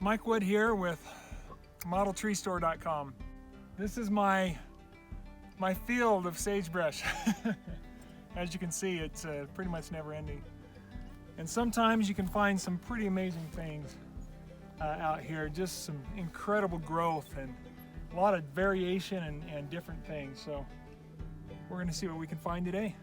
Mike Wood here with ModelTreeStore.com. This is my field of sagebrush. As you can see, it's pretty much never ending. And sometimes you can find some pretty amazing things out here, just some incredible growth and a lot of variation and different things. So we're going to see what we can find today.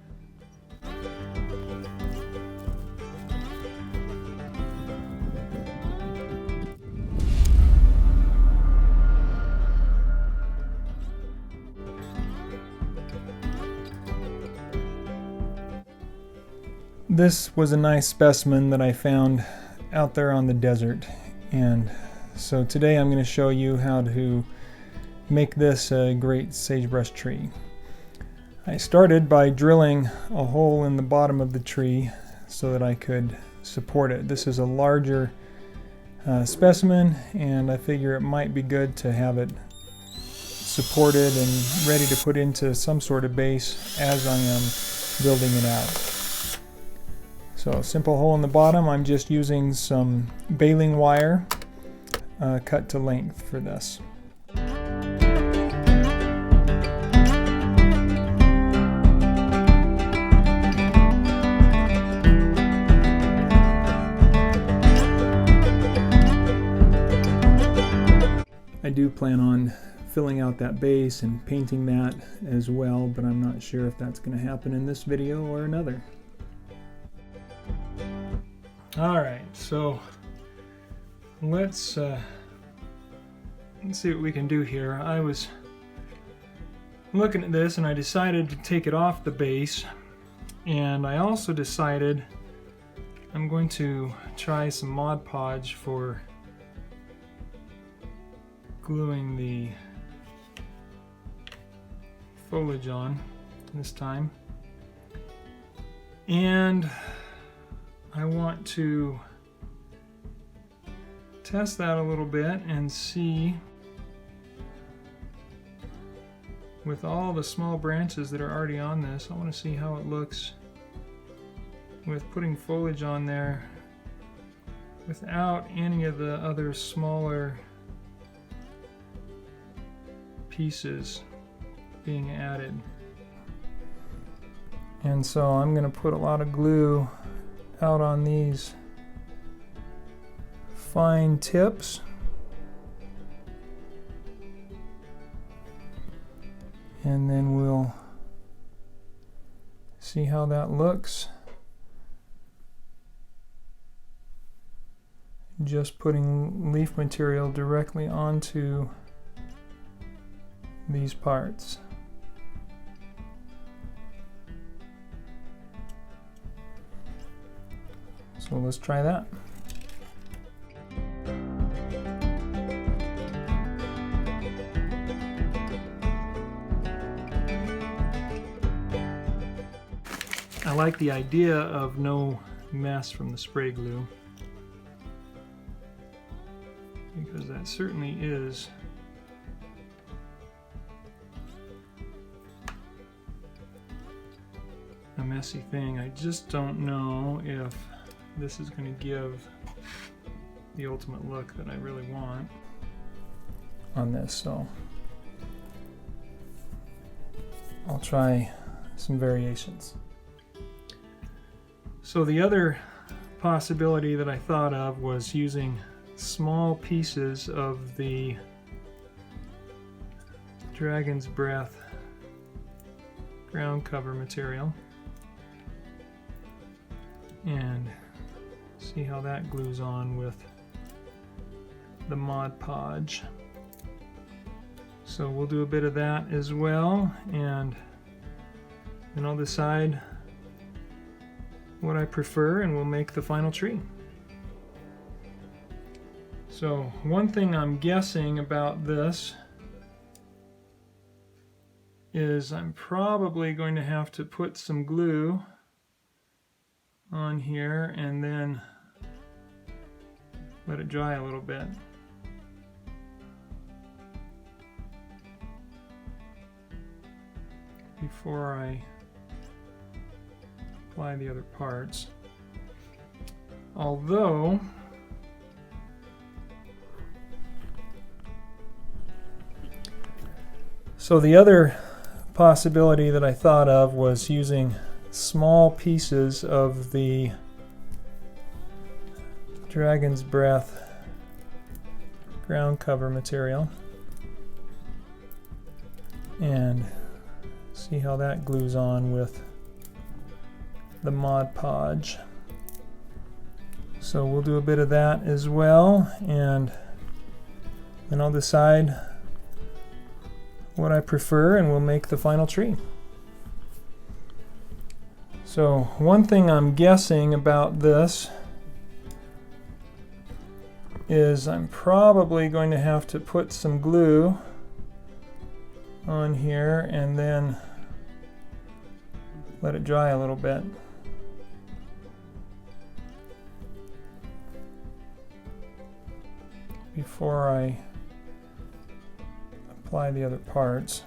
This was a nice specimen that I found out there on the desert, and so today I'm going to show you how to make this a great sagebrush tree. I started by drilling a hole in the bottom of the tree so that I could support it. This is a larger specimen, and I figure it might be good to have it supported and ready to put into some sort of base as I am building it out. So, simple hole in the bottom. I'm just using some baling wire cut to length for this. I do plan on filling out that base and painting that as well, but I'm not sure if that's going to happen in this video or another. Alright, so let's see what we can do here. I was looking at this and I decided to take it off the base, and I also decided I'm going to try some Mod Podge for gluing the foliage on this time. And I want to test that a little bit and see, with all the small branches that are already on this, I want to see how it looks with putting foliage on there without any of the other smaller pieces being added. And so I'm going to put a lot of glue out on these fine tips, and then we'll see how that looks. Just putting leaf material directly onto these parts. So let's try that. I like the idea of no mess from the spray glue, because that certainly is a messy thing. I just don't know if this is going to give the ultimate look that I really want on this, so I'll try some variations. So the other possibility that I thought of was using small pieces of the Dragon's Breath ground cover material and see how that glues on with the Mod Podge. So we'll do a bit of that as well, and then I'll decide what I prefer and we'll make the final tree. So one thing I'm guessing about this is I'm probably going to have to put some glue on here and then let it dry a little bit. Before I apply the other parts. Although So the other possibility that I thought of was using small pieces of the Dragon's Breath ground cover material and see how that glues on with the Mod Podge. So we'll do a bit of that as well, and then I'll decide what I prefer and we'll make the final tree. So one thing I'm guessing about this is I'm probably going to have to put some glue on here and then let it dry a little bit. Before I apply the other parts.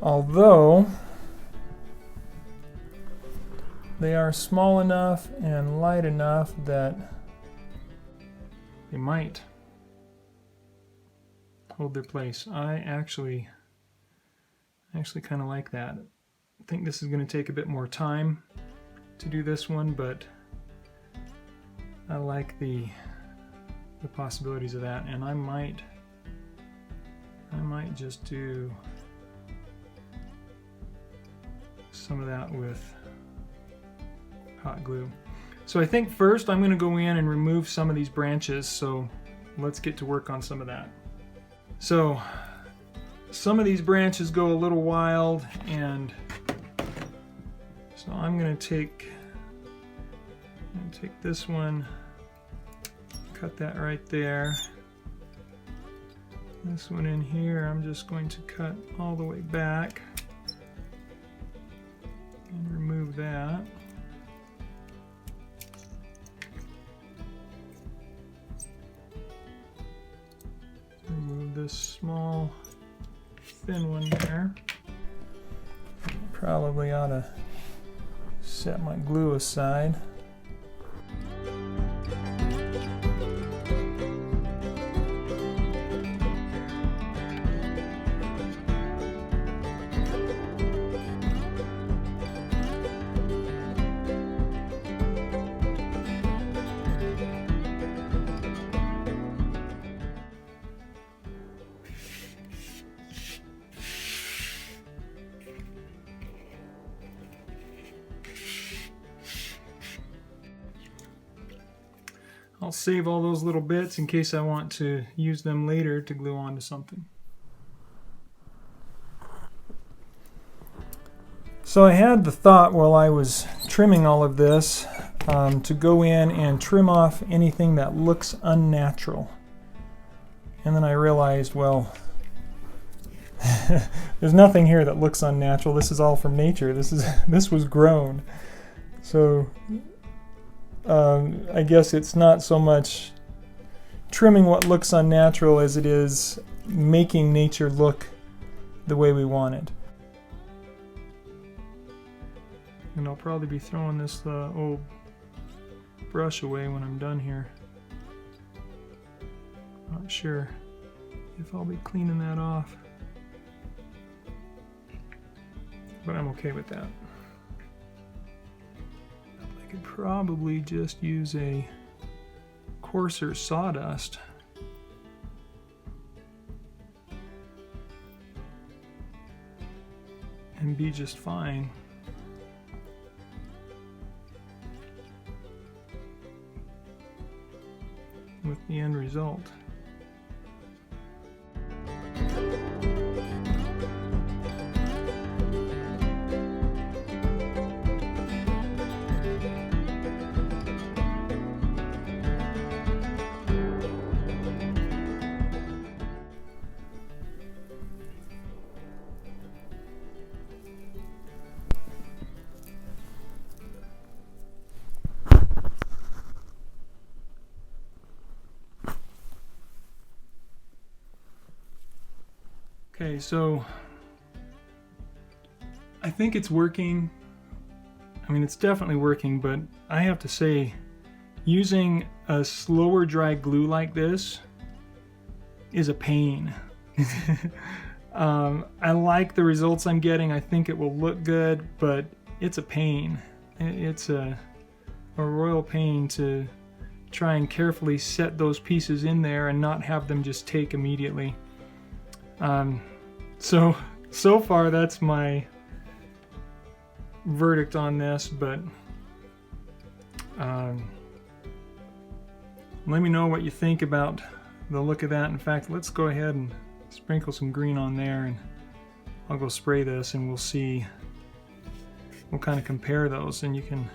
Although they are small enough and light enough that they might hold their place. I actually kind of like that. I think this is going to take a bit more time to do this one, but I like the possibilities of that, and I might just do some of that with hot glue. So I think first I'm going to go in and remove some of these branches, so let's get to work on some of that. So some of these branches go a little wild, and so I'm going to take this one, cut that right there. This one in here I'm just going to cut all the way back and remove that. Remove this small thin one there. Probably ought to set my glue aside. I'll save all those little bits in case I want to use them later to glue onto something. So I had the thought while I was trimming all of this to go in and trim off anything that looks unnatural. And then I realized, well, there's nothing here that looks unnatural. This is all from nature. This was grown. So I guess it's not so much trimming what looks unnatural as it is making nature look the way we want it. And I'll probably be throwing this old brush away when I'm done here. Not sure if I'll be cleaning that off, but I'm okay with that. I could probably just use a coarser sawdust and be just fine. With the end result. Okay, so I think it's working. I mean, it's definitely working, but I have to say, using a slower dry glue like this is a pain. I like the results I'm getting. I think it will look good, but it's a pain. It's a royal pain to try and carefully set those pieces in there and not have them just take immediately. So far that's my verdict on this, but let me know what you think about the look of that. In fact, let's go ahead and sprinkle some green on there, and I'll go spray this and we'll see. We'll kind of compare those, and you can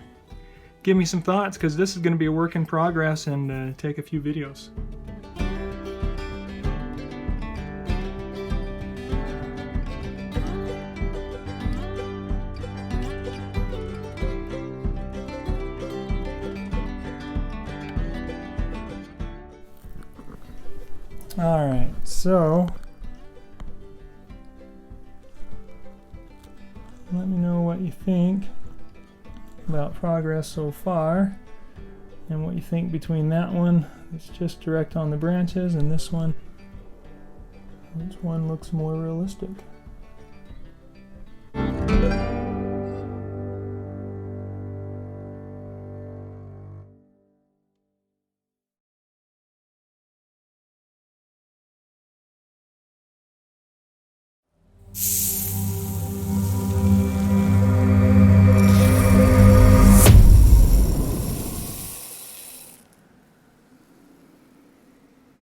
give me some thoughts, because this is going to be a work in progress and take a few videos. Alright, so let me know what you think about progress so far, and what you think between that one that's just direct on the branches and this one. Which one looks more realistic?